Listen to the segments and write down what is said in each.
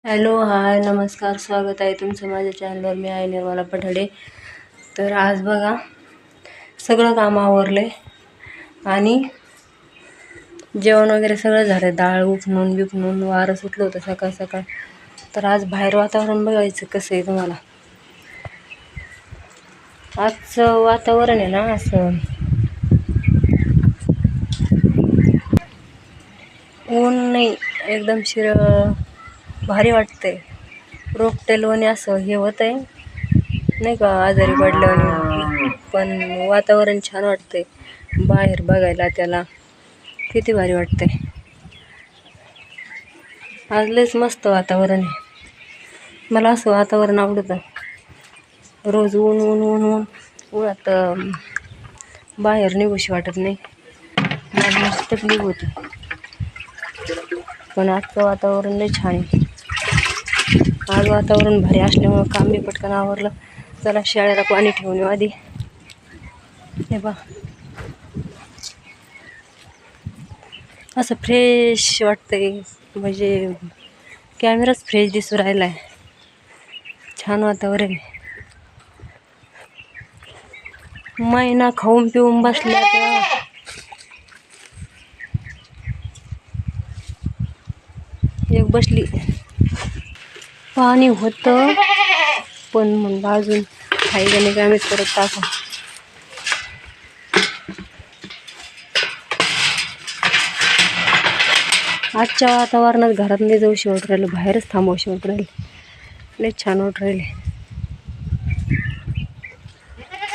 Hello, हाय, नमस्कार. स्वागत आहे तुमचं माझ्या चॅनलवर. मी आहे निर्मला पठाडे. तर आज बघा सगळं काम आवरलंय आणि जेवण वगैरे सगळं झालं. डाळ उपणून बिपणून वारं सुटलं होतं सकाळ सकाळ. तर आज बाहेर वातावरण बघायचं कसं आहे तुम्हाला. आजचं वातावरण आहे ना असं ऊन नाही, एकदम भारी वाटतंय. रोपटेलवाने असं हे होतंय नाही का, आजारी पडल्याने. पण वातावरण छान वाटतंय बाहेर बघायला. त्याला किती भारी वाटतंय. आज लयच मस्त वातावरण आहे. मला असं वातावरण आवडतं. रोज ऊन ऊन ऊन ऊन उन्हात बाहेर निघूशी वाटत नाही. मला तकलीफ होती. पण आजचं वातावरण लय छान आहे. आज वातावरण भारी असल्यामुळं काम बी पटकन आवरलं. चला शेळ्याला पाणी ठेवून येऊ आधी. हे बा असं फ्रेश वाटतंय, म्हणजे कॅमेराच फ्रेश दिसू राहिला आहे. छान वातावरण आहे. मैना खाऊन पिऊन बसल्या त्या. एक बसली. पाणी होतं पण म्हणलं अजून खायला काय आम्ही परत टाकू. आजच्या वातावरणात घरात नाही जाऊ शेवट राहिलं, बाहेरच थांबव शेवट राहिले. लय छान वाटत राहिले.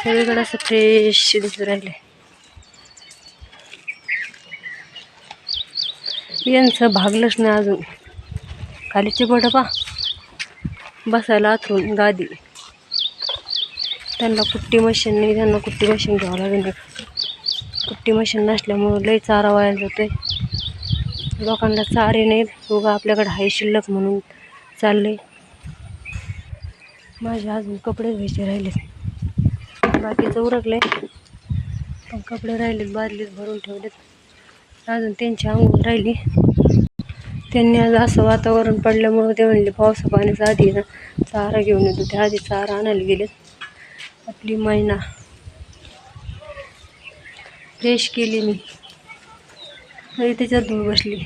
सगळीकडे असं फ्रेश दिसू राहिले. यांचं भागलंच नाही अजून. खाली चिपट पा बसायला आथरून गादी. त्यांना कुट्टी मशीन नाही, त्यांना कुट्टी मशीन घ्यावं लागेल. कुट्टी मशीन नसल्यामुळं लय चारा वाया जातोय. लोकांना चारे नाहीत, उगा आपल्याकडे हाय शिल्लक म्हणून चालले. माझे अजून कपडे घ्यायचे राहिलेत. बाकीचं उरकले पण कपडे राहिलेत, बादलीत भरून ठेवलेत. अजून त्यांची आंघोळ राहिली. त्यांनी आज असं वातावरण पडल्यामुळं ते म्हणले पावसा पाण्याचा आधी ना चारा घेऊन येतो. त्या आधी चारा आणायला गेलेत. आपली मैना फ्रेश केली मी, तरी त्याच्यात धूळ बसली.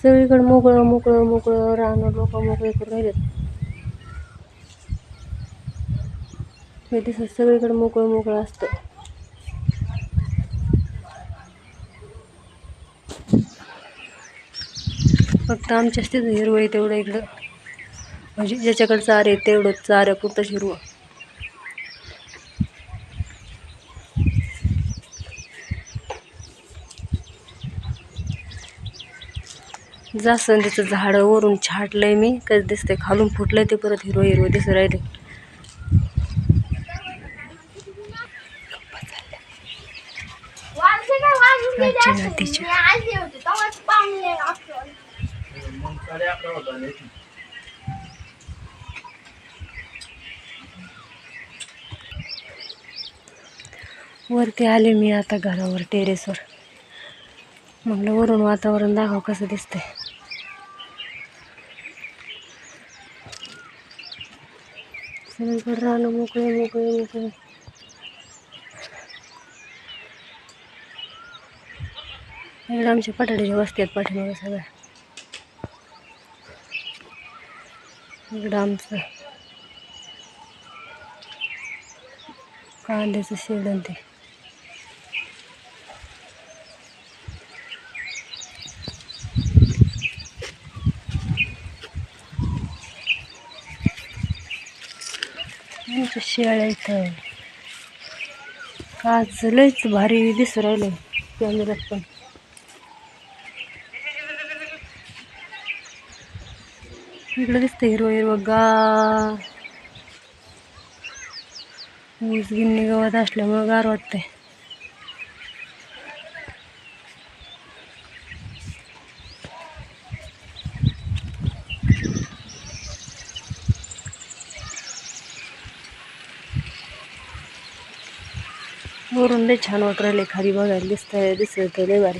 सगळीकडे मोकळं मोकळं मोकळं राहणं, लोक मोकळे करून राहिलेत. हे दिसत सगळीकडे मोकळं मोकळं असतं. फक्त आमच्याच तिथं हिरवं आहे तेवढं इकडं, म्हणजे ज्याच्याकडे चार आहे तेवढं चाऱ्यापुरतंच हिरवं. जास्वंदीचं झाड वरून छाटलंय मी, कसं दिसतंय. खालून फुटलंय ते परत हिरवं हिरवं दिसू राहिले. वरती आले मी आता घरावर, टेरेसवर. म्हटलं वरून वातावरण दाखव कसं दिसतंय. सगळीकडे राहणं मोकळे मोकळे मोकळे. इकडे आमच्या पठाड्याच्या वस्ती आहेत पाठीमागं सगळ्या. इकडं आमचं कांद्याचं शेड ते. आमच्या शेळ्या इथं आज लयच भारी दिसू राहिले कॅमेऱ्यात पण. इकडं दिसतं हिरवं हिरवं गार. ऊस गिन्नी गवत असल्यामुळं गार वाटतंय. वरून लय छान वाटू राहिले. खाली बघायला दिसतंय लय भारी.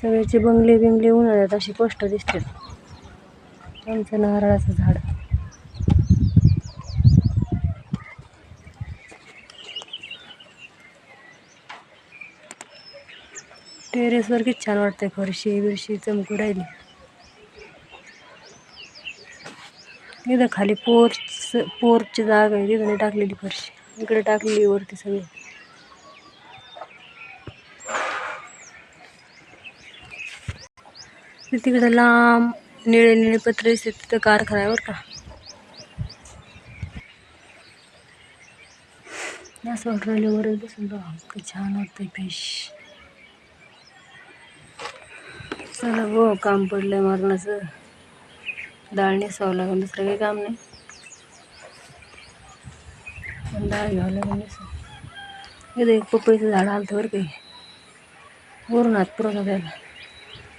सगळ्याचे बंगले बिंगले उन्हाळ्यात असे स्पष्ट दिसतात. आमचं नारळाचं झाड टेरेसवर किती छान वाटतंय. फरशी बिरशी चमकू राहिली. इथं खाली पोरची जागा आहे, तिथं नाही टाकलेली फरशी, इकडे टाकलेली वरती सगळी. तिकडे लांब निळे निळे पत्रे दिसते, तिथं कारखाना आहे बरं का. असं वाटतं राहिलं वरच बसून राहा, छान वाटतंय फ्रेश. चला गो, काम पडलंय मरणाचं. डाळ नेसावं लागेल, दुसरं काही काम नाही. पण डाळ घ्यावं लागेल नेसून. इथं एक पपईचं झाड आलं बरं काही, वरून हात पुरवठा द्यायला,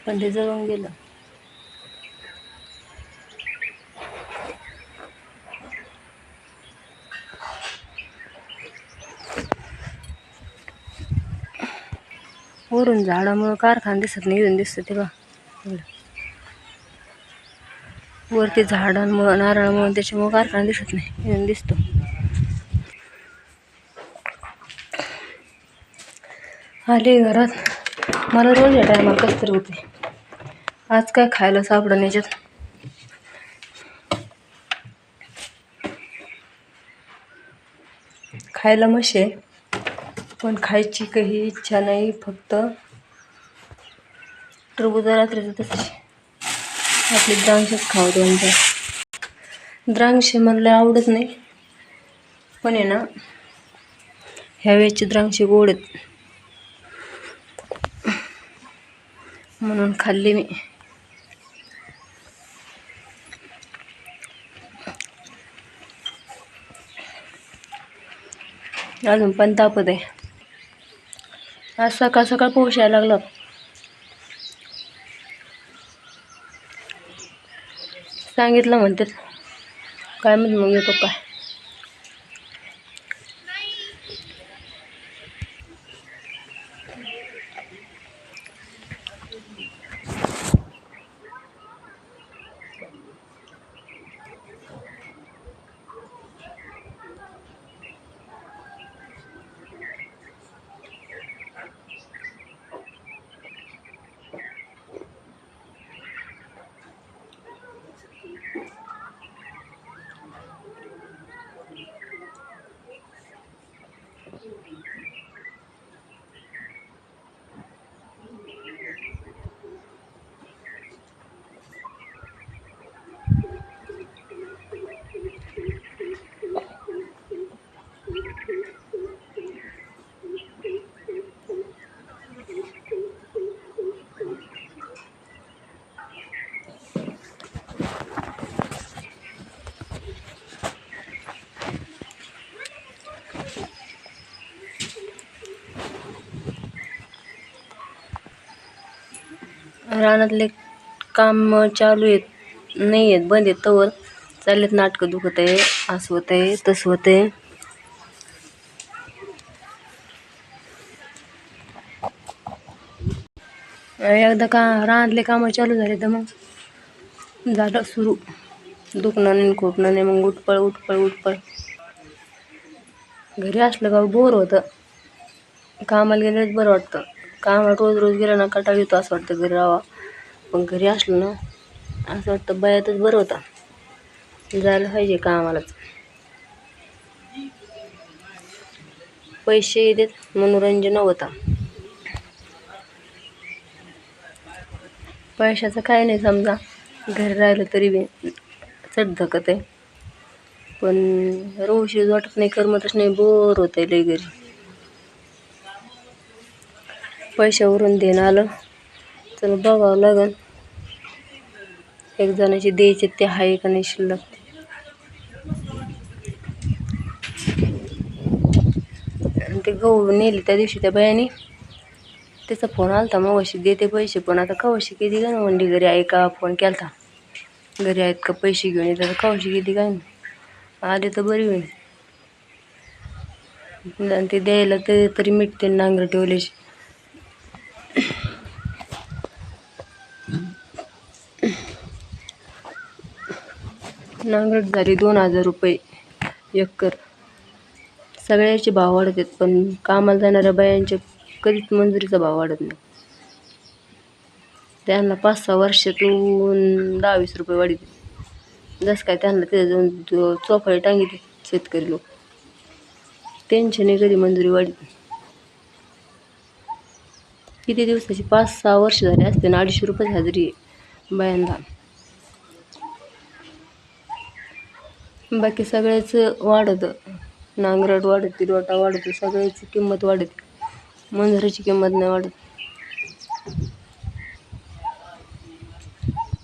पण ते जळून गेलं. वरून झाडामुळं कारखाना दिसत नाही, इथून दिसतं ते बा. वरती झाडांमुळं, नारळामुळं, त्याच्यामुळं कारखाना दिसत नाही, इथून दिसतो. आले घरात. मला रोज या टायमाला कसं तरी होते. आज काय खायला सापडं याच्यात. खायला मशी आहे, पण खायची काही इच्छा नाही. फक्त टरबूज रात्रीचं तसंच आपली द्राक्षच खावं दोनच्या. द्राक्ष मला आवडत नाही, पण आहे ना ह्या वेळेची द्राक्ष गोड आहेत म्हणून खाल्ली मी. अजून पण तापत आहे. आज सकाळ सकाळ पाऊस यायला लागला. सांगितलं म्हणतात, काय म्हणते मग येतो काय. रानातले काम चालू आहेत, नाही आहेत, बंद आहेत. तवर चाललेत नाटकं. दुखत आहे, असं होत आहे, तसं होत आहे. एकदा का रानातले कामं चालू झाले तर मग झालं सुरू. दुखणं नाही, खोटणं नाही, मग उठपळ उठपळ उठपळ. घरी असलं का बोर होतं, कामाला गेल्याच बरं वाटतं. कामाला रोज रोज गेलं ना कंटाळा येतो, असं वाटतं घरी राहावं. पण घरी असलं ना असं वाटतं बायातच बरं होतं, जायला पाहिजे कामालाच. पैसे देत, मनोरंजन होता. पैशाचं काय नाही, समजा घरी राहिलं तरी बी चटधकत आहे. पण रोज वाटत नाही, करमतच नाही, बोर होत आहे लई घरी. पैशावरून देणं आलं तर बघावं लागेल एक जणाची द्यायचे ते आहे का नाही शिल्लक. ते गहू नेले त्या दिवशी त्या बायाने, त्याचा फोन आला होता मग अशी देते पैसे. पण आता कवाशी किती का म्हणली घरी आहे का, फोन केला होता घरी आहेत का पैसे घेऊन येतात. कवाशी किती काय आले तर बरी होईल. ते द्यायला तरी मिटते नांगर ठेवल्याशी. नांगरट झाली 2000 रुपये एकर. सगळ्याचे भाव वाढत आहेत, पण कामाला जाणाऱ्या बायांचे कधीच मंजुरीचा भाव वाढत नाही. त्यांना 5-6 वर्षातून 10-20 रुपये वाढते. जसं काय त्यांना तिथे जाऊन चोफाळे टांगते शेतकरी लोक. त्यांची नाही कधी मंजुरी वाढली. किती दिवसाची 5-6 वर्ष झाले असते ना, 250 रुपये हजेरी आहे बायांना. बाकी सगळ्याच वाढतं, नांगरट वाढते, रोटा वाढतो, सगळ्याची किंमत वाढते. मंजुरीची किंमत नाही वाढत.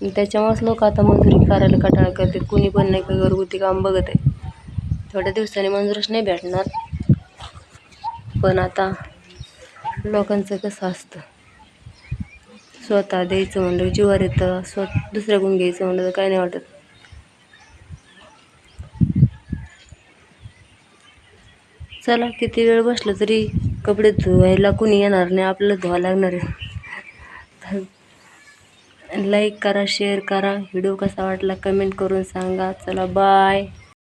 त्याच्यामुळेच लोक आता मंजुरी करायला कंटाळा करतात. कुणी पण नाही का घरगुती काम बघत आहे. थोड्या दिवसांनी मंजुरीच नाही भेटणार. पण आता लोकांचं कसं असतं, स्वतः द्यायचं म्हणलं जीवावर येतं, दुसऱ्याकडून घ्यायचं म्हणलं तर काय नाही वाटत. चला, किती वेळ बसलं तरी कपडे धुवायला कुणी येणार नाही, आपल्याला धुवायला लागणार आहे. लाईक करा, शेअर करा. व्हिडिओ कसा वाटला कमेंट करून सांगा. चला बाय.